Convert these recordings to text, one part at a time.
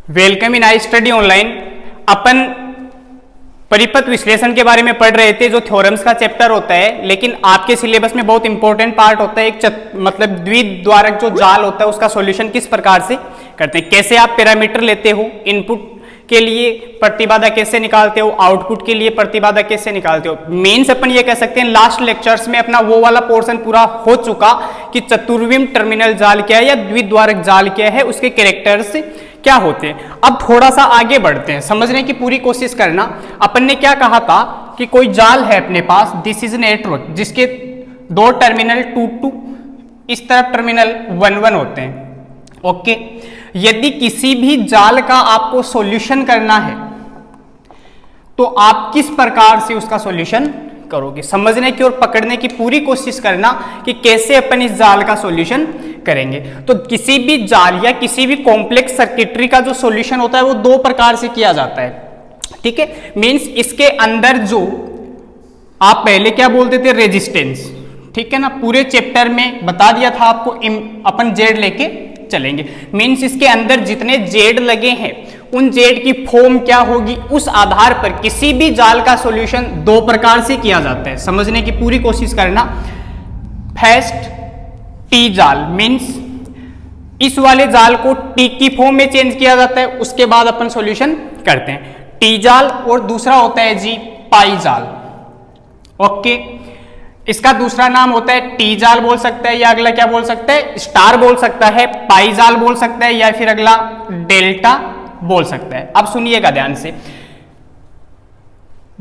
Welcome in I study online. अपन परिपथ विश्लेषण के बारे में पढ़ रहे थे, जो थ्योरम्स का चैप्टर होता है, लेकिन आपके सिलेबस में बहुत इंपॉर्टेंट पार्ट होता है एक मतलब द्विद्वारक जो जाल होता है उसका सॉल्यूशन किस प्रकार से करते हैं, कैसे आप पैरामीटर लेते हो, इनपुट के लिए प्रतिबाधा कैसे निकालते हो, आउटपुट के लिए प्रतिबाधा कैसे निकालते हो। मेंस अपन ये कह सकते हैं लास्ट लेक्चर्स में अपना वो वाला पोर्शन पूरा हो चुका कि चतुर्विम टर्मिनल जाल क्या है या द्विद्वारक जाल क्या है, उसके कैरेक्टर्स क्या होते हैं। अब थोड़ा सा आगे बढ़ते हैं, समझने की पूरी कोशिश करना। अपन ने क्या कहा था कि कोई जाल है अपने पास, दिस इज नेटवर्क, जिसके दो टर्मिनल 2 इस तरफ टर्मिनल 1 होते हैं। ओके, यदि किसी भी जाल का आपको सॉल्यूशन करना है तो आप किस प्रकार से उसका सॉल्यूशन करोगे, समझने की और पकड़ने की पूरी कोशिश करना कि कैसे अपन इस जाल का सॉल्यूशन करेंगे। तो किसी भी जाल या किसी भी कॉम्प्लेक्स सर्किटरी का जो सॉल्यूशन होता है वो दो प्रकार से किया जाता है। ठीक है, मींस इसके अंदर जो आप पहले क्या बोलते थे, रेजिस्टेंस, ठीक है ना, पूरे चैप्टर में बता दिया था आपको, अपन जेड लेके चलेंगे। मींस इसके अंदर जितने जेड लगे हैं उन जेड की फॉर्म क्या होगी, उस आधार पर किसी भी जाल का सॉल्यूशन दो प्रकार से किया जाता है, समझने की पूरी कोशिश करना। फर्स्ट टी जाल, मींस इस वाले जाल को टी की फॉर्म में चेंज किया जाता है, उसके बाद अपन सॉल्यूशन करते हैं, टी जाल। और दूसरा होता है जी पाई जाल। ओके, इसका दूसरा नाम होता है टी जाल बोल सकता है, या अगला क्या बोल सकता है, स्टार बोल सकता है, पाई जाल बोल सकता है, या फिर अगला डेल्टा बोल सकता है। अब सुनिएगा ध्यान से,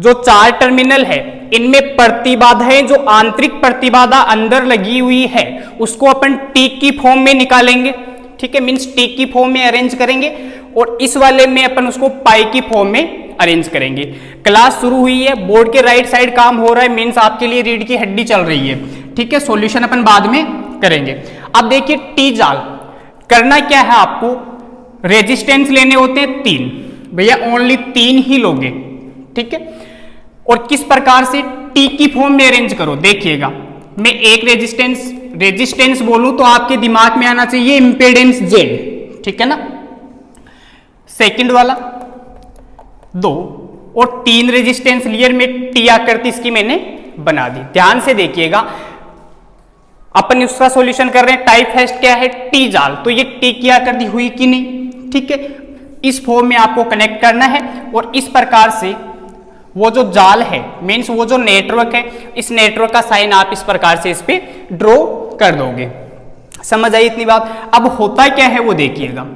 जो चार टर्मिनल है इनमें प्रतिबाधाएं, जो आंतरिक प्रतिबाधा अंदर लगी हुई है उसको अपन टी की फॉर्म में निकालेंगे। ठीक है, मींस टी की फॉर्म में अरेंज करेंगे, और इस वाले में अपन उसको पाई की फॉर्म में अरेंज करेंगे। क्लास शुरू हुई है, बोर्ड के राइट साइड काम हो रहा है, मींस आपके लिए रीढ़ की हड्डी चल रही है। ठीक है, सॉल्यूशन अपन बाद में करेंगे। अब देखिए टी जाल करना क्या है, आपको रेजिस्टेंस लेने होते हैं 3, भैया ओनली 3 ही लोगे। ठीक है, और किस प्रकार से टी की फॉर्म में अरेंज करो, देखिएगा। मैं एक रेजिस्टेंस बोलूं तो आपके दिमाग में आना चाहिए इंपेडेंस जेड, ठीक है ना। सेकंड वाला 2 और 3 रेजिस्टेंस लियर में टी आकृति इसकी मैंने बना दी। ध्यान से देखिएगा, अपन उसका सॉल्यूशन कर रहे हैं। टाइप फर्स्ट क्या है, टी जाल, तो ये टी की आकृति हुई कि नहीं। ठीक है, इस फॉर्म में आपको कनेक्ट करना है, और इस प्रकार से वो जो जाल है, मीन्स वो जो नेटवर्क है, इस नेटवर्क का साइन आप इस प्रकार से इस पे ड्रॉ कर दोगे। समझ आई इतनी बात। अब होता क्या है वो देखिएगा,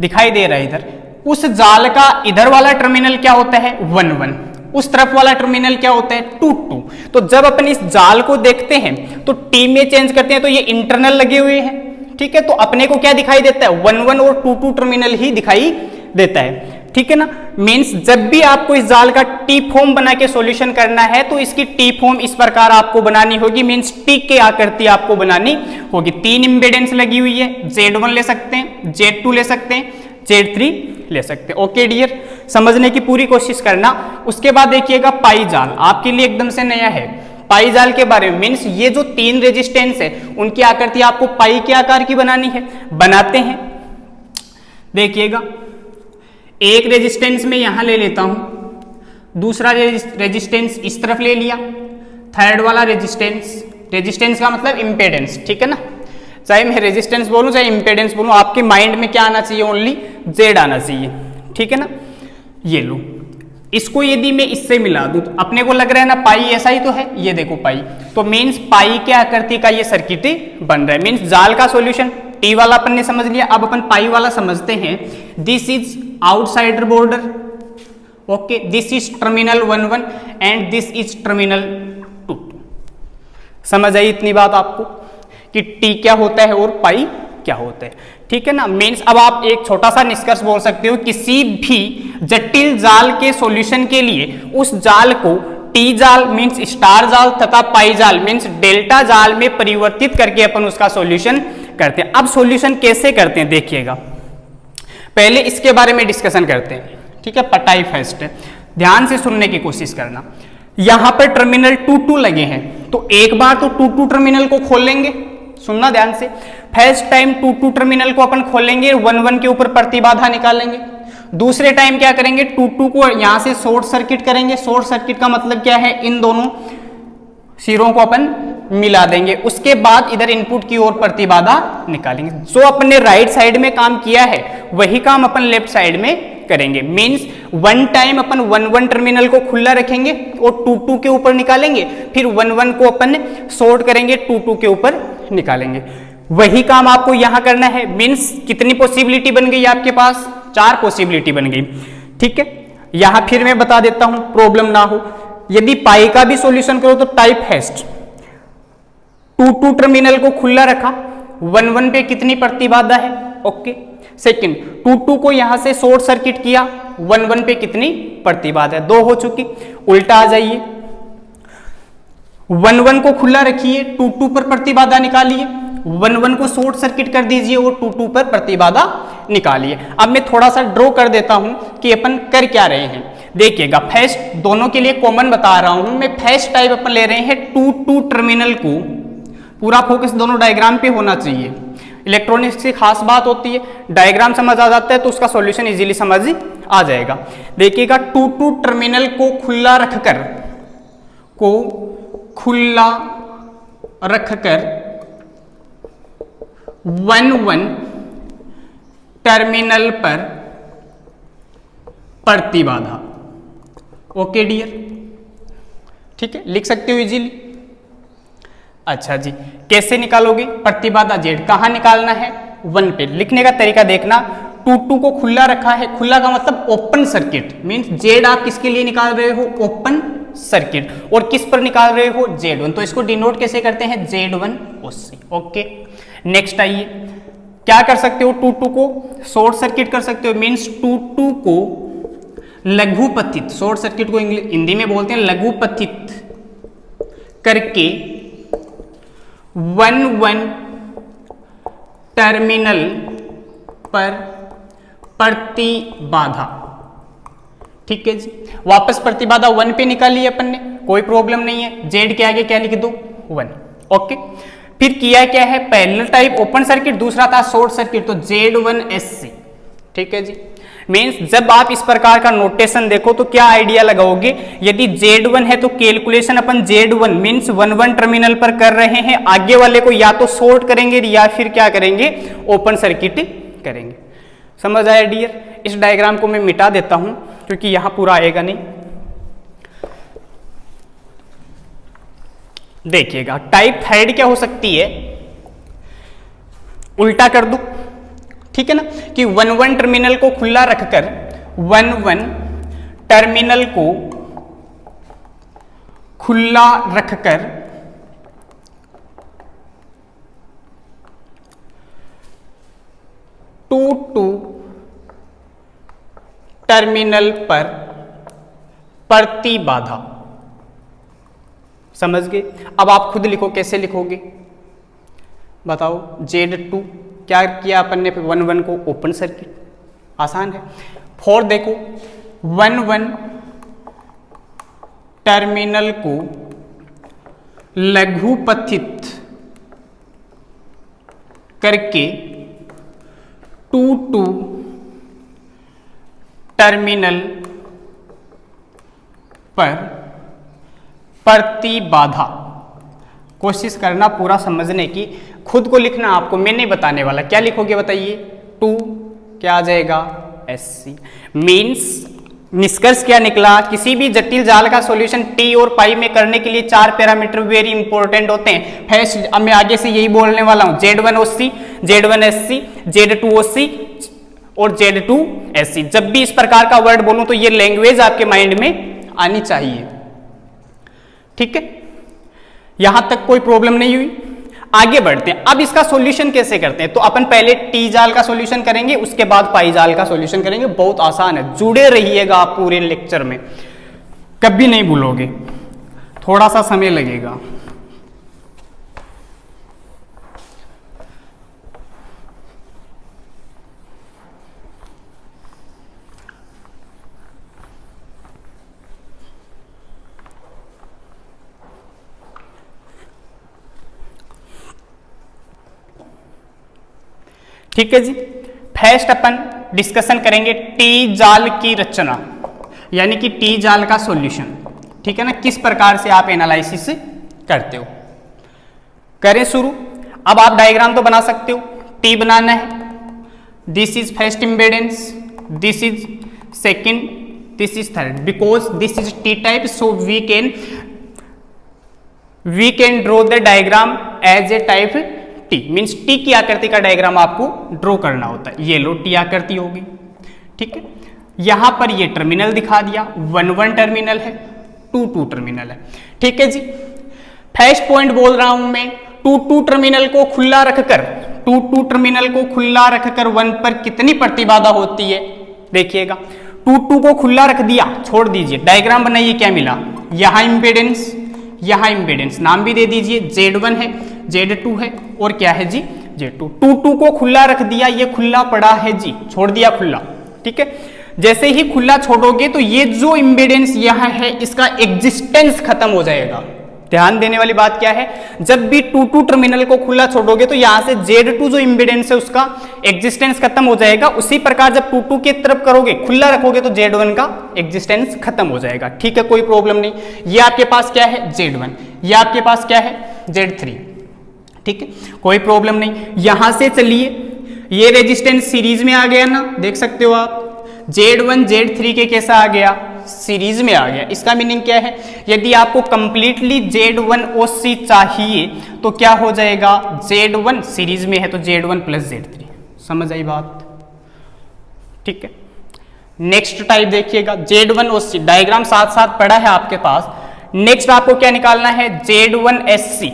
दिखाई दे रहा है इधर, उस जाल का इधर वाला टर्मिनल क्या होता है 1, उस तरफ वाला टर्मिनल क्या होता है 2। तो जब अपन इस जाल को देखते हैं तो टी में चेंज करते हैं तो ये इंटरनल लगे हुए हैं। ठीक है, तो अपने को क्या दिखाई देता है 1 और 2 टर्मिनल ही दिखाई देता है। ठीक है ना, मींस जब भी आपको इस जाल का टी फॉर्म बना के सॉल्यूशन करना है तो इसकी टी फॉर्म इस प्रकार आपको बनानी होगी, मींस टी के आकृति आपको बनानी होगी। 3 इंपेडेंस लगी हुई है, Z1 ले सकते हैं, Z2 ले सकते हैं, Z3 ले सकते हैं। ओके डियर, समझने की पूरी कोशिश करना। उसके बाद देखिएगा पाई जाल, आपके लिए एकदम से नया है पाई जाल के बारे में। मींस ये जो 3 रेजिस्टेंस है उनकी आकृति आपको पाई के आकार की बनानी है, बनाते हैं। देखिएगा, एक रेजिस्टेंस में यहां ले लेता हूं, दूसरा रेजिस्टेंस इस तरफ ले लिया, थर्ड वाला रेजिस्टेंस का मतलब इंपेडेंस। ठीक है ना, चाहे मैं रेजिस्टेंस बोलूं चाहे इंपेडेंस बोलूं, आपके माइंड में क्या आना चाहिए, ओनली जेड आना चाहिए। ठीक है ना, ये लो, इसको यदि मैं इससे मिला दूं तो अपने को लग रहा है ना पाई ऐसा ही तो है, ये देखो पाई, तो मीन्स पाई के आकृति का ये सर्किट बन रहा है। मीन्स जाल का सॉल्यूशन टी वाला अपन ने समझ लिया, अब अपन पाई वाला समझते हैं। This is outsider border, okay, this is terminal 1 and this is terminal 2। समझ आई इतनी बात आपको कि टी क्या होता है और पाई क्या होता है। ठीक है ना, मीन्स अब आप एक छोटा सा निष्कर्ष बोल सकते हो, किसी भी जटिल जाल के सॉल्यूशन के लिए उस जाल को टी जाल मीन्स स्टार जाल तथा पाई जाल मीन्स डेल्टा जाल में परिवर्तित करके अपन उसका सॉल्यूशन करते हैं। अब सॉल्यूशन कैसे करते हैं देखिएगा, पहले इसके बारे में डिस्कशन करते हैं। ठीक है, पटाई फर्स्ट, ध्यान से सुनने की कोशिश करना। यहां पर टर्मिनल 2 लगे हैं, तो एक बार तो 2 टर्मिनल को खोल लेंगे, सुनना ध्यान से। फर्स्ट टाइम 2 टर्मिनल को अपन खोलेंगे, 1 के ऊपर प्रतिबाधा निकालेंगे, दूसरे टाइम क्या करेंगे, 2 को यहां से शॉर्ट सर्किट करेंगे। शॉर्ट सर्किट का मतलब क्या है, इन दोनों सिरों को अपन मिला देंगे। उसके बाद इधर इनपुट की ओर प्रतिबाधा निकालेंगे। जो अपने राइट साइड में काम किया है वही काम अपन लेफ्ट साइड में करेंगे। मींस वन टाइम अपन 1-1 टर्मिनल को खुला रखेंगे और 2-2 के ऊपर निकालेंगे, फिर 1-1 को अपन शॉर्ट करेंगे, 2-2 के ऊपर निकालेंगे। वही काम आपको यहां करना है। मींस कितनी पॉसिबिलिटी बन गई आपके पास, 4 पॉसिबिलिटी बन गई। ठीक है, यहां फिर मैं बता देता हूं प्रॉब्लम ना हो। यदि पाई का भी सॉल्यूशन करो तो टाइप हैस्ट 2-2 टर्मिनल को खुला रखा, 1-1 पे कितनी प्रतिबाधा है, ओके। सेकंड, 2-2 को यहां से शॉर्ट सर्किट किया, 1-1 पे कितनी प्रतिबाधा है, 2 हो चुकी। उल्टा आ जाइए, 1-1 को खुला रखिए, 2-2 पर प्रतिबाधा निकालिए, 1-1 को शॉर्ट सर्किट कर दीजिए और 2-2 पर प्रतिबाधा निकालिए। अब मैं थोड़ा सा ड्रॉ कर देता हूं कि अपन कर क्या रहे हैं। देखिएगा, फर्स्ट दोनों के लिए कॉमन बता रहा हूं मैं। फर्स्ट टाइप अपन ले रहे हैं 2-2 टर्मिनल को, पूरा फोकस दोनों डायग्राम पे होना चाहिए। इलेक्ट्रॉनिक्स की खास बात होती है, डायग्राम समझ आ जाता है तो उसका सॉल्यूशन इजीली समझ आ जाएगा। देखिएगा, 2-2 टर्मिनल को खुला रखकर 1-1 टर्मिनल पर प्रतिबाधा, ओके डियर, ठीक है, लिख सकते हो इजीली। अच्छा जी, कैसे निकालोगे प्रतिबाधा जेड, कहां निकालना है, 1 पे। लिखने का तरीका देखना, 2-2 को खुला रखा है, खुला का मतलब ओपन सर्किट, मींस जेड आप किसके लिए निकाल रहे हो, ओपन सर्किट, और किस पर निकाल रहे हो, Z1, तो इसको डिनोट कैसे करते हैं, Z1 OC, ओके। नेक्स्ट आइए, क्या कर सकते हो, 2-2 को शॉर्ट सर्किट कर सकते हो, मींस 2-2 को लघुपथित, शॉर्ट सर्किट को हिंदी में बोलते हैं लघुपथित करके 1-1 टर्मिनल पर प्रतिबाधा, ठीक है जी। वापस प्रतिबाधा 1 पे निकाली अपन ने, कोई प्रॉब्लम नहीं है। जेड के आगे क्या लिख दो, 1, ओके। फिर किया क्या है, पहला टाइप ओपन सर्किट, दूसरा था शॉर्ट सर्किट, तो Z1 SC, ठीक है जी। मीन्स जब आप इस प्रकार का नोटेशन देखो तो क्या आइडिया लगाओगे, यदि Z1 है तो कैलकुलेशन अपन Z1 मीन्स 1-1 टर्मिनल पर कर रहे हैं, आगे वाले को या तो शॉर्ट करेंगे या फिर क्या करेंगे, ओपन सर्किट करेंगे। समझ आया डियर। इस डायग्राम को मैं मिटा देता हूं क्योंकि यहां पूरा आएगा नहीं। देखिएगा, टाइप थर्ड क्या हो सकती है, उल्टा कर दो, ठीक है ना, कि 1-1 टर्मिनल को खुला रखकर 1-1 टर्मिनल को खुला रखकर 2-2 टर्मिनल पर प्रतिबाधा। समझ गए। अब आप खुद लिखो, कैसे लिखोगे बताओ। Z2 क्या किया अपन ने, 1-1 को ओपन सर्किट, आसान है। 4 देखो, 1-1 टर्मिनल को लघुपथित करके 2-2 टर्मिनल पर प्रतिबाधा। कोशिश करना पूरा समझने की, खुद को लिखना आपको, मैं नहीं बताने वाला। क्या लिखोगे बताइए, 2 क्या आ जाएगा, SC। मीन्स निष्कर्ष क्या निकला, किसी भी जटिल जाल का सॉल्यूशन टी और पाई में करने के लिए 4 पैरामीटर वेरी इंपॉर्टेंट होते हैं। फर्स्ट, अब मैं आगे से यही बोलने वाला हूं, Z1 OC, Z1 SC, Z2 OC और Z2 SC। जब भी इस प्रकार का वर्ड बोलूं तो ये लैंग्वेज आपके माइंड में आनी चाहिए, ठीक है। यहां तक कोई प्रॉब्लम नहीं हुई। आगे बढ़ते हैं, अब इसका सॉल्यूशन कैसे करते हैं। तो अपन पहले टी जाल का सॉल्यूशन करेंगे, उसके बाद पाई जाल का सॉल्यूशन करेंगे। बहुत आसान है, जुड़े रहिएगा आप पूरे लेक्चर में, कभी नहीं भूलोगे, थोड़ा सा समय लगेगा। ठीक है जी। फर्स्ट अपन डिस्कशन करेंगे टी जाल की रचना, यानी कि टी जाल का सॉल्यूशन, ठीक है ना, किस प्रकार से आप एनालिसिस करते हो। करें शुरू। अब आप डायग्राम तो बना सकते हो, टी बनाना है, this is first impedance, this is second, this is third, because this is T type, so we can draw the diagram as a type T, means T की आकृति का डायग्राम आपको ड्रॉ करना होता है। ये लो टी आकृति होगी, ठीक है। यहां पर ये टर्मिनल दिखा दिया, 1 टर्मिनल है, 2 टर्मिनल है, ठीक है जी। फर्स्ट पॉइंट बोल रहा हूं मैं, 2 टर्मिनल को खुला रखकर 2 टर्मिनल को खुला रखकर 1 पर कितनी प्रतिबाधा होती है, देखिएगा। 2 को खुला रख दिया, छोड़ दीजिए, डायग्राम बनाइए, क्या मिला, यहां इंपेडेंस, यहां इंपेडेंस, नाम भी दे दीजिए, Z1 है, Z2 है, और क्या है जी, Z2। 2 को खुला रख दिया, ये खुला पड़ा है जी, छोड़ दिया खुला, ठीक है। जैसे ही खुला छोड़ोगे तो ये जो इंपेडेंस यहां है इसका एग्जिस्टेंस खत्म हो जाएगा। ध्यान देने वाली बात क्या है, जब भी 2 टर्मिनल को खुला छोड़ोगे तो यहां से Z2 जो इंपेडेंस है उसका एग्जिस्टेंस खत्म हो जाएगा। उसी प्रकार जब 2 की तरफ करोगे, खुला रखोगे तो Z1 का एग्जिस्टेंस खत्म हो जाएगा, ठीक है, कोई प्रॉब्लम नहीं। ये आपके पास क्या है, Z1, ये आपके पास क्या है, Z3, ठीक है, कोई प्रॉब्लम नहीं। यहां से चलिए, ये रेजिस्टेंस सीरीज में आ गया ना, देख सकते हो आप, Z1 Z3 के कैसा आ गया, सीरीज में आ गया। इसका मीनिंग क्या है, यदि आपको कंप्लीटली Z1 OC चाहिए तो क्या हो जाएगा, Z1 सीरीज में है तो Z1 प्लस Z3, समझ आई बात, ठीक है। नेक्स्ट टाइप देखिएगा, Z1 OC, डायग्राम साथ साथ पड़ा है आपके पास। नेक्स्ट आपको क्या निकालना है, Z1 SC।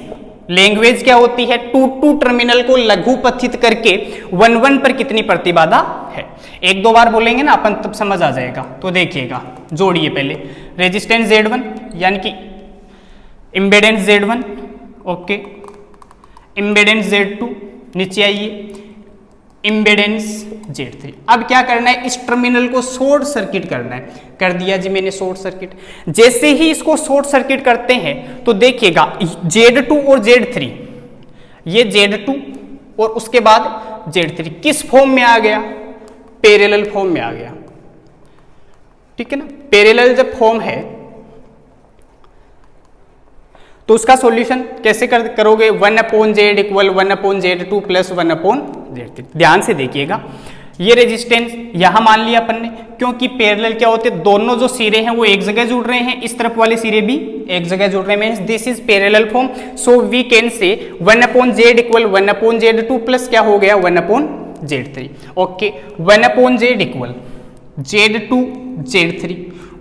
लैंग्वेज क्या होती है, 2 टर्मिनल को लघुपथित करके 1 पर कितनी प्रतिबाधा है। 1-2 बार बोलेंगे ना अपन तब समझ आ जाएगा। तो देखिएगा, जोड़िए पहले, रेजिस्टेंस Z1 यानी कि impedance Z1, okay, impedance Z2, नीचे आइए, इम्पेडेंस Z3। अब क्या करना है, इस टर्मिनल को शॉर्ट सर्किट करना है, कर दिया जी मैंने शॉर्ट सर्किट। जैसे ही इसको शॉर्ट सर्किट करते हैं तो देखिएगा Z2 और Z3, ये Z2 और उसके बाद Z3 किस फॉर्म में आ गया, पैरेलल फॉर्म में आ गया, ठीक है ना। पैरेलल जब फॉर्म है तो उसका सॉल्यूशन कैसे करोगे, 1/Z equal 1/Z2 plus 1/Z3। ध्यान से देखिएगा, ये रेजिस्टेंस यहां मान लिया अपन ने, क्योंकि पैरेलल क्या होते हैं, दोनों जो सिरे हैं वो एक जगह जुड़ रहे हैं, इस तरफ वाले सिरे भी एक जगह जुड़ रहे हैं, this is parallel form, so we can say 1/Z equal 1/Z2 plus क्या हो गया 1/Z3, okay. 1/Z equal Z2 Z3,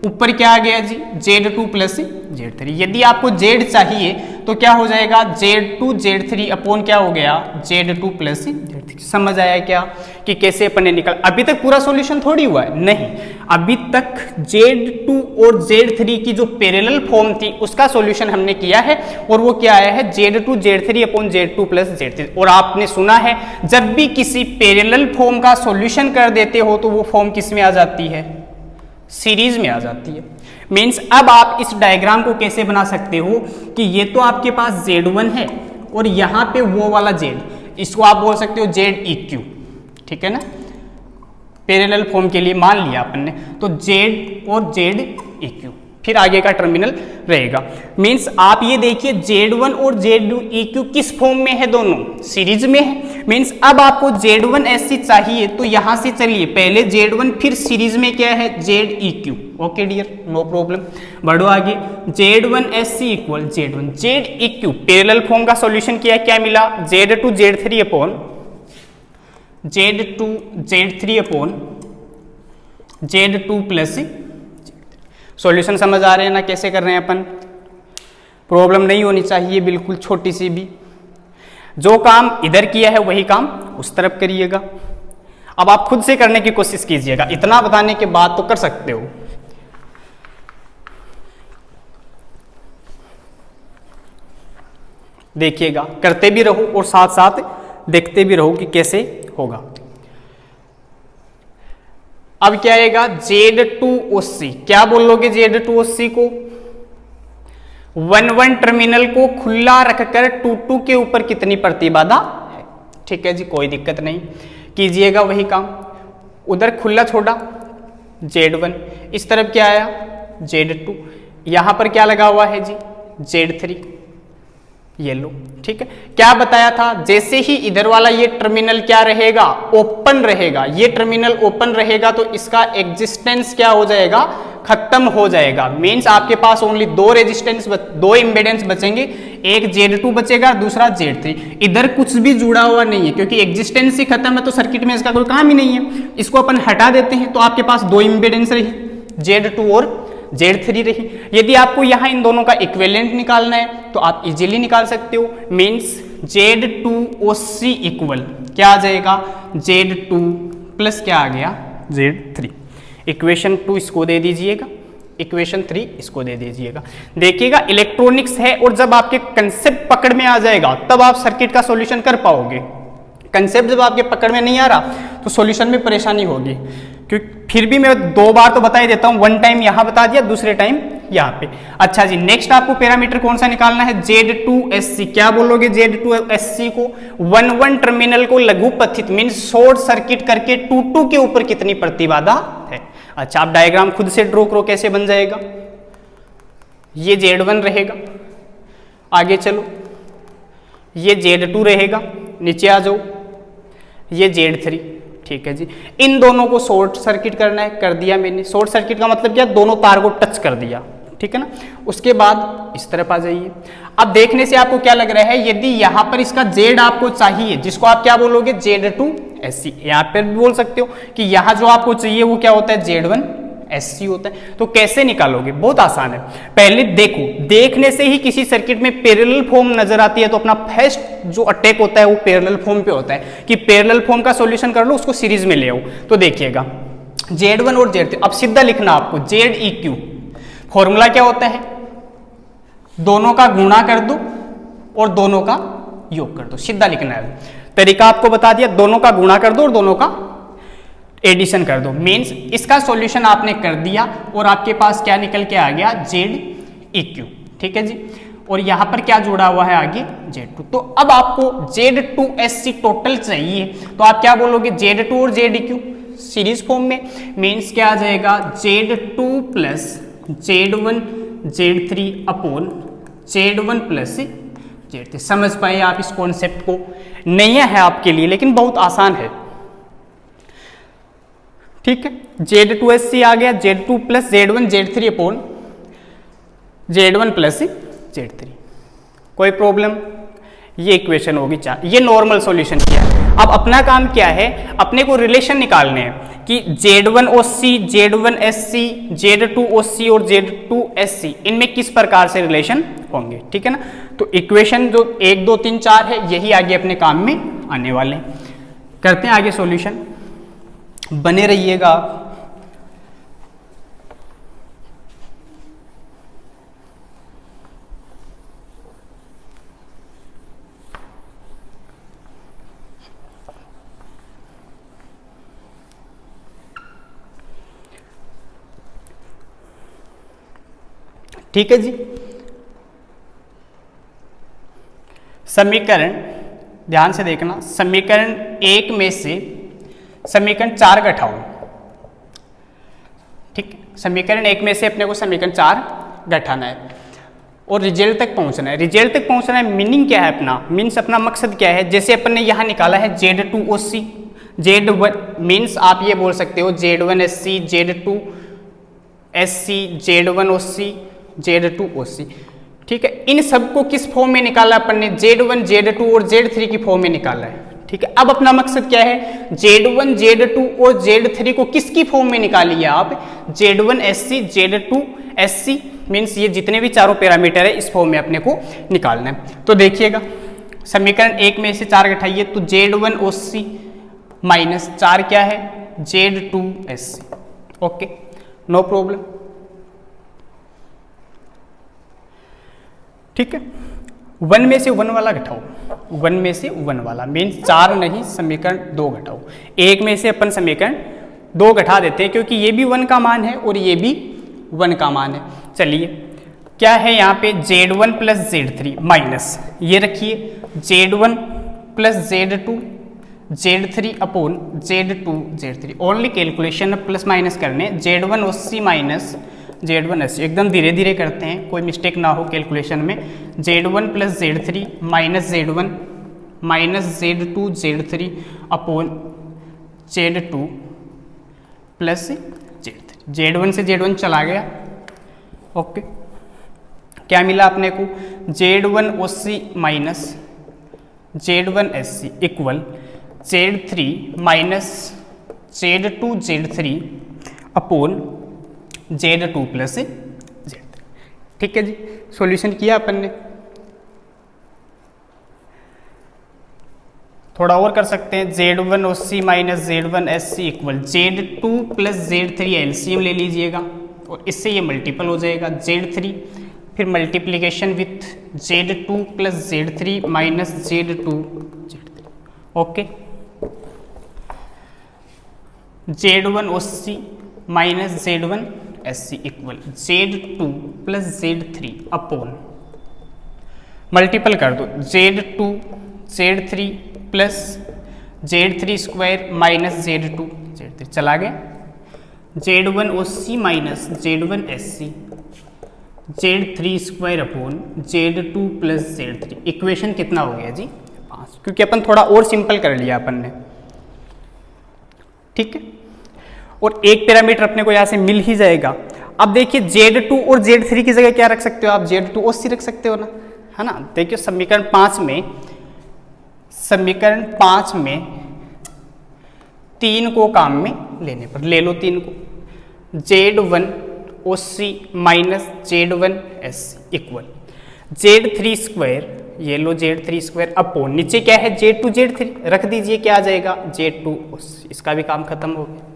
ऊपर क्या आ गया जी, Z2 प्लस Z3। यदि आपको Z चाहिए तो क्या हो जाएगा, Z2 Z3 अपॉन क्या हो गया, Z2 प्लस Z3। समझ आया क्या कि कैसे अपन ने निकाल। अभी तक पूरा सॉल्यूशन थोड़ी हुआ है, नहीं, अभी तक Z2 और Z3 की जो पैरेलल फॉर्म थी उसका सॉल्यूशन हमने किया है, और वो क्या आया है, Z2 Z3 upon Z2 plus Z3। और आपने सुना है जब भी किसी पैरेलल फॉर्म का सॉल्यूशन कर देते हो तो वो फॉर्म किस में आ जाती है, सीरीज में आ जाती है। मीन्स अब आप इस डायग्राम को कैसे बना सकते हो कि ये तो आपके पास Z1 है और यहां पे वो वाला Z, इसको आप बोल सकते हो ZEQ, ठीक है ना, पैरेलल फॉर्म के लिए मान लिया अपन ने, तो Z और ZEQ, फिर आगे का टर्मिनल रहेगा। मीन्स आप ये देखिए Z1 और ZEQ किस फॉर्म में है, दोनों सीरीज में है। मीन्स अब आपको Z1 SC चाहिए तो यहां से चलिए, पहले Z1 फिर सीरीज में क्या है ZEQ, okay dear, no problem, बढ़ो आगे। Z1 SC equal Z1 ZEQ, parallel form का सॉल्यूशन किया, क्या मिला, Z2 Z3 upon Z2 plus. Solution समझ आ रहे हैं ना कैसे कर रहे हैं अपन, प्रॉब्लम नहीं होनी चाहिए बिल्कुल छोटी सी भी। जो काम इधर किया है वही काम उस तरफ करिएगा। अब आप खुद से करने की कोशिश कीजिएगा, इतना बताने के बाद तो कर सकते हो। देखिएगा, करते भी रहो और साथ साथ देखते भी रहो कि कैसे होगा। अब क्या आएगा, Z2OC, क्या बोलोगे Z2OC को, 1 टर्मिनल को खुला रखकर 2 के ऊपर कितनी प्रतिबाधा है, ठीक है जी, कोई दिक्कत नहीं, कीजिएगा वही काम। उधर खुला छोड़ा Z1, इस तरफ क्या आया Z2, यहां पर क्या लगा हुआ है जी Z3, ये लो। ठीक है, क्या बताया था, जैसे ही इधर वाला ये टर्मिनल क्या रहेगा, ओपन रहेगा, ये टर्मिनल ओपन रहेगा तो इसका एग्जिस्टेंस क्या हो जाएगा, खत्म हो जाएगा। मींस आपके पास ओनली दो रेजिस्टेंस, दो इम्पीडेंस बचेंगे, एक Z2 बचेगा, दूसरा Z3। इधर कुछ भी जुड़ा हुआ नहीं है क्योंकि एग्जिस्टेंस ही खत्म है, तो सर्किट में इसका कोई काम ही नहीं है। इसको अपन हटा देते हैं तो आपके पास दो इम्पीडेंस रही, Z2 और Z3 रही। यदि आपको यहाँ इन दोनों का इक्विवेलेंट निकालना है तो आप इजीली निकाल सकते हो। मींस Z2OC इक्वल क्या आ जाएगा, Z2 प्लस क्या आ गया Z3। इक्वेशन 2 इसको दे दीजिएगा, इक्वेशन 3 इसको दे दीजिएगा। देखिएगा इलेक्ट्रॉनिक्स है और जब आपके कंसेप्ट पकड़ में आ जाएगा तब आप सर्किट का सॉल्यूशन कर पाओगे। कंसेप्ट जब आपके पकड़ में नहीं आ रहा तो सॉल्यूशन में परेशानी होगी। क्योंकि फिर भी मैं दो बार तो बता ही देता हूं, वन टाइम यहां बता दिया, दूसरे टाइम यहां पे। अच्छा जी, नेक्स्ट आपको पैरामीटर कौन सा निकालना है, Z2SC। क्या बोलोगे Z2SC को, 1-1 टर्मिनल को लघुपथित मींस शॉर्ट सर्किट करके 2-2 के ऊपर कितनी प्रतिबाधा है। अच्छा, आप डायग्राम खुद से ड्रॉ करो, कैसे बन जाएगा। ये Z1 रहेगा, आगे चलो, ये Z2 रहेगा, नीचे आ जाओ, ये Z3। ठीक है जी, इन दोनों को शॉर्ट सर्किट करना है, कर दिया मैंने। शॉर्ट सर्किट का मतलब क्या, दोनों तार को टच कर दिया, ठीक है ना। उसके बाद इस तरफ आ जाइए। अब देखने से आपको क्या लग रहा है, यदि यहां पर इसका Z आपको चाहिए, जिसको आप क्या बोलोगे Z2SC, यहां पर भी बोल सकते हो कि यहां जो आपको चाहिए वो क्या होता है Z1SC होता है। तो कैसे निकालोगे, बहुत आसान है। पहले देखो, देखने से ही किसी सर्किट में पैरेलल फॉर्म नजर आती है तो अपना फर्स्ट जो अटैक होता है वो पैरेलल फॉर्म पे होता है कि पैरेलल फॉर्म का सॉल्यूशन कर लो, उसको सीरीज में ले आओ। तो देखिएगा Z1 और Z3, अब सीधा लिखना आपको ZEQ। फॉर्मूला क्या होता है, दोनों का गुणा कर दो और दोनों का योग कर दो, सीधा लिखना है। तरीका आपको बता दिया, दोनों का गुणा कर दो और दोनों का एडिशन कर दो। मींस इसका सॉल्यूशन आपने कर दिया और आपके पास क्या निकल के आ गया ZEQ। ठीक है जी, और यहां पर क्या जुड़ा हुआ है आगे Z2। तो अब आपको Z2SC टोटल चाहिए तो आप क्या बोलोगे, Z2 और ZEQ सीरीज फॉर्म में। मींस क्या आ जाएगा, Z2 plus Z1 Z3 upon Z1 plus Z3। समझ पाए आप इस कॉन्सेप्ट को, नहीं है आपके लिए लेकिन बहुत आसान है। ठीक है, Z2SC आ गया, Z2 plus Z1 Z3 upon Z1 plus Z3। कोई प्रॉब्लम, ये इक्वेशन होगी 4। ये नॉर्मल सॉल्यूशन किया है। अब अपना काम क्या है, अपने को रिलेशन निकालने हैं कि Z1OC, Z1SC, Z2OC और Z2SC इनमें किस प्रकार से रिलेशन होंगे। ठीक है ना, तो इक्वेशन जो 1 2 3 4 है यही आगे अपने काम में आने वाले हैं। करते हैं आगे सॉल्यूशन, बने रहिएगा। ठीक है जी, समीकरण ध्यान से देखना, समीकरण 1 में से समीकरण 4 घटाओ। ठीक, समीकरण 1 में से अपने को समीकरण 4 घटाना है और रिजल्ट तक पहुंचना है। रिजल्ट तक पहुंचना है, मीनिंग क्या है अपना, मीन्स अपना मकसद क्या है। जैसे अपन ने यहां निकाला है Z2OC, Z1 मीन्स आप ये बोल सकते हो Z1SC, Z2SC, Z1OC, Z2OC। ठीक है, इन सबको किस फॉर्म में निकाला अपन ने, Z1, Z2 और Z3 की फॉर्म में निकाला है। ठीक है, अब अपना मकसद क्या है, Z1, Z2 और Z3 को किसकी फॉर्म में निकालिए आप, Z1SC, Z2SC मीन्स ये जितने भी चारों पैरामीटर है इस फॉर्म में अपने को निकालना है। तो देखिएगा समीकरण 1 में से 4 घटाइए तो Z1OC माइनस 4 क्या है Z2SC। Okay, no problem. ठीक है, 1 में से 1 वाला घटाओ, 1 में से 1 वाला मीन्स 4 नहीं, समीकरण 2 घटाओ। 1 में से अपन समीकरण 2 घटा देते हैं क्योंकि ये भी 1 का मान है और ये भी 1 का मान है। चलिए क्या है यहाँ पे, Z1 प्लस Z3 माइनस ये रखिए Z1 plus Z2, Z3 upon Z2 Z3, only calculation plus minus करने, Z1 OC minus Z1 SC, एकदम धीरे धीरे करते हैं, कोई मिस्टेक ना हो कैलकुलेशन में। Z1 plus Z3 minus Z1 minus Z2 Z3 upon Z2 plus Z3, Z1 से Z1 चला गया, ओके। क्या मिला अपने को, Z1 OC minus Z1 SC equal Z3 minus Z2 Z3 upon Z2 plus Z3। ठीक है जी, सॉल्यूशन किया अपन ने। थोड़ा और कर सकते हैं, Z1 OC minus Z1 SC equal Z2 plus Z3, LCM ले लीजिएगा और इससे ये मल्टीपल हो जाएगा, Z3 फिर multiplication with Z2 plus Z3 minus Z2 Z3, okay. Z1 OC minus Z1 SC equal Z2 plus Z3 upon, multiple कर दो, Z2 Z3 plus Z3 square minus Z2 Z3 चला गया, Z1 OC minus Z1 SC Z3 square upon Z2 plus Z3, equation कितना हो गया जी 5, क्योंकि अपन थोड़ा और सिंपल कर लिया अपन ने, ठीक है। और एक पैरामीटर अपने को यहाँ से मिल ही जाएगा। अब देखिए Z2 और Z3 की जगह क्या रख सकते हो आप, Z2 OC रख सकते हो ना, है ना। देखिए समीकरण 5 में 3 को काम में लेने पर, ले लो 3 को, Z1 OC minus Z1 SC equal Z3 square, ये लो Z3 स्क्वायर अपॉन, नीचे क्या है Z2 Z3 रख दीजिए, क्या आ जाएगा Z2 OC, इसका भी काम खत्म हो गया।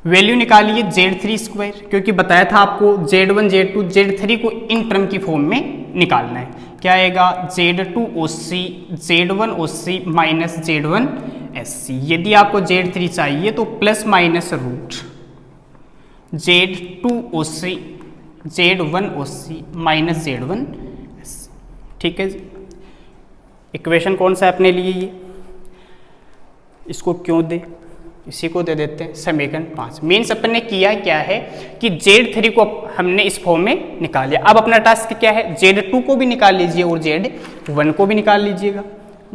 वैल्यू निकालिए Z3 स्क्वायर, क्योंकि बताया था आपको Z1 Z2 Z3 को इन टर्म की फॉर्म में निकालना है। क्या आएगा Z2 OC Z1 OC minus Z1 SC, यदि आपको Z3 चाहिए तो plus minus root Z2 OC Z1 OC minus Z1 SC, ठीक है जी। इक्वेशन कौन सा अपने लिए, ये इसको क्यों दे, इसी को दे देते हैं समीकरण 5। मीन्स अपन ने किया क्या है कि Z3 को हमने इस फॉर्म में निकाल लिया। अब अपना टास्क क्या है, Z2 को भी निकाल लीजिए और Z1 को भी निकाल लीजिएगा,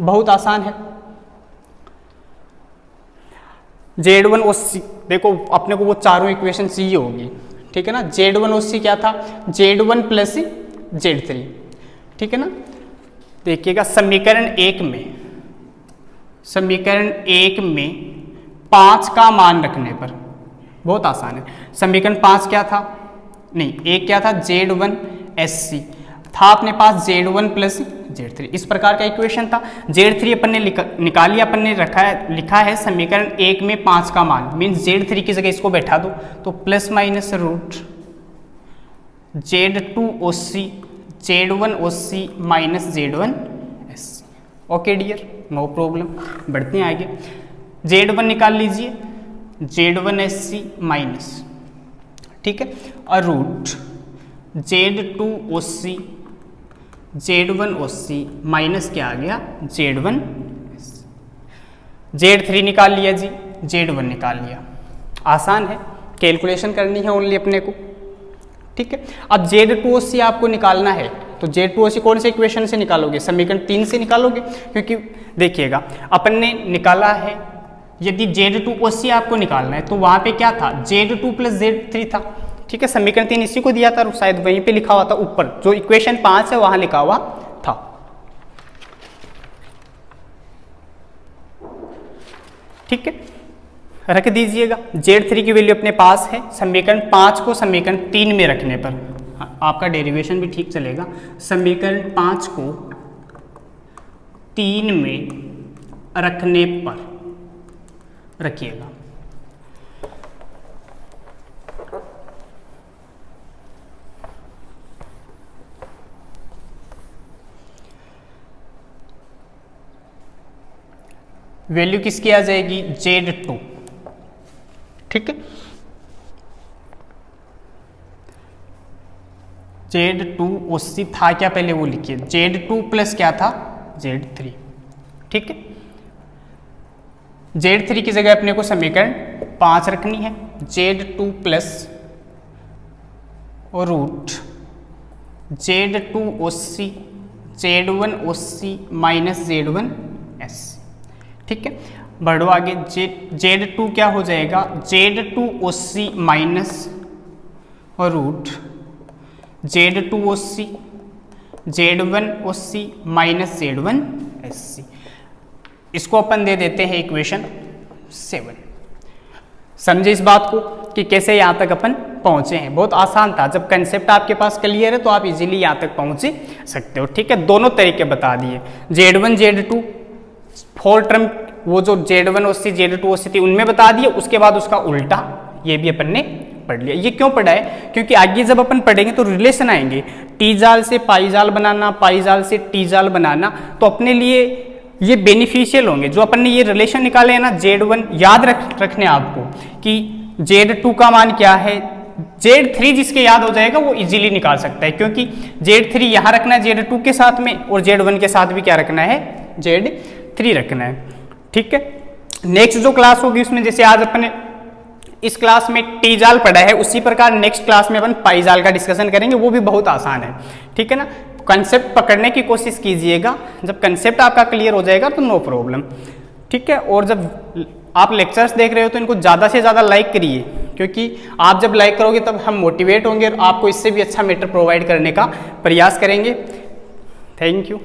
बहुत आसान है। Z1 OC देखो अपने को वो चारों इक्वेशन चाहिए होगी, ठीक है ना। Z1 OC क्या था, Z1 प्लस Z3, ठीक है ना। देखिएगा समीकरण 1 में 5 का मान रखने पर, बहुत आसान है। समीकरण 5 क्या था, नहीं एक क्या था, Z1 SC था अपने पास Z1 प्लस Z3, इस प्रकार का इक्वेशन था। Z3 अपन ने निकाल लिया, अपन ने लिखा है समीकरण 1 में 5 का मान, मीन्स Z3 की जगह इसको बैठा दो तो plus minus root Z2 OC Z1 OC minus Z1 SC, okay dear, no problem. बढ़ते हैं आगे, Z1 निकाल लीजिए, Z1 SC माइनस, ठीक है, और root Z2 OC Z1 OC minus क्या आ गया Z1 SC। Z3 निकाल लिया जी, Z1 निकाल लिया, आसान है, कैलकुलेशन करनी है ओनली अपने को, ठीक है। अब Z2 OC आपको निकालना है तो Z2 OC कौन से इक्वेशन से निकालोगे, समीकरण 3 से निकालोगे, क्योंकि देखिएगा अपन ने निकाला है, यदि Z2 OC आपको निकालना है तो वहां पे क्या था, Z2 प्लस Z3 था, ठीक है। समीकरण 3 इसी को दिया था, शायद वहीं पे लिखा हुआ था ऊपर, जो इक्वेशन 5 है वहां लिखा हुआ था, ठीक है। रख दीजिएगा, Z3 की वैल्यू अपने पास है, समीकरण 5 को समीकरण 3 में रखने पर आपका डेरिवेशन भी ठीक चलेगा। समीकरण 5 को 3 में रखने पर रखिएगा, वैल्यू किसकी आ जाएगी, Z2, ठीक है। Z2 OC था क्या, पहले वो लिखिए, Z2 प्लस क्या था Z3। ठीक है, Z3 की जगह अपने को समीकरण 5 रखनी है, Z2 plus root Z2 OC Z1 OC minus Z1S। ठीक है, बढ़ो आगे, Z2 क्या हो जाएगा, Z2 OC minus root Z2 OC Z1 OC minus Z1SC। इसको अपन दे देते हैं इक्वेशन 7। समझे इस बात को कि कैसे यहाँ तक अपन पहुँचे हैं। बहुत आसान था, जब कंसेप्ट आपके पास क्लियर है तो आप इजीली यहाँ तक पहुँच सकते हो। ठीक है, दोनों तरीके बता दिए, Z1 Z2 फोर टर्म, वो जो Z1 OC Z2 OC थी उनमें बता दिए, उसके बाद उसका उल्टा ये भी अपन ने पढ़ लिया। ये क्यों पढ़ा है, क्योंकि आगे जब अपन पढ़ेंगे तो रिलेशन आएंगे, टी जाल से पाई जाल बनाना, पाई जाल से टी जाल बनाना, तो अपने लिए ये बेनिफिशियल होंगे। जो अपन ने ये रिलेशन निकाले हैं ना, Z1 याद रखने आपको कि Z2 का मान क्या है, Z3 जिसके याद हो जाएगा वो इजीली निकाल सकता है, क्योंकि Z3 यहाँ रखना है Z2 के साथ में, और Z1 के साथ भी क्या रखना है, Z3 रखना है। ठीक है, नेक्स्ट जो क्लास होगी उसमें जैसे आज अपन ने इस क्लास में टी जाल पढ़ा है, उसी प्रकार नेक्स्ट क्लास में अपन पाई जाल का डिस्कशन करेंगे, वो भी बहुत आसान है। ठीक है ना, कंसेप्ट पकड़ने की कोशिश कीजिएगा, जब कंसेप्ट आपका क्लियर हो जाएगा तो नो प्रॉब्लम। ठीक है, और जब आप लेक्चर्स देख रहे हो तो इनको ज़्यादा से ज़्यादा लाइक करिए, क्योंकि आप जब लाइक करोगे तब हम मोटिवेट होंगे और आपको इससे भी अच्छा मैटर प्रोवाइड करने का प्रयास करेंगे। Thank you.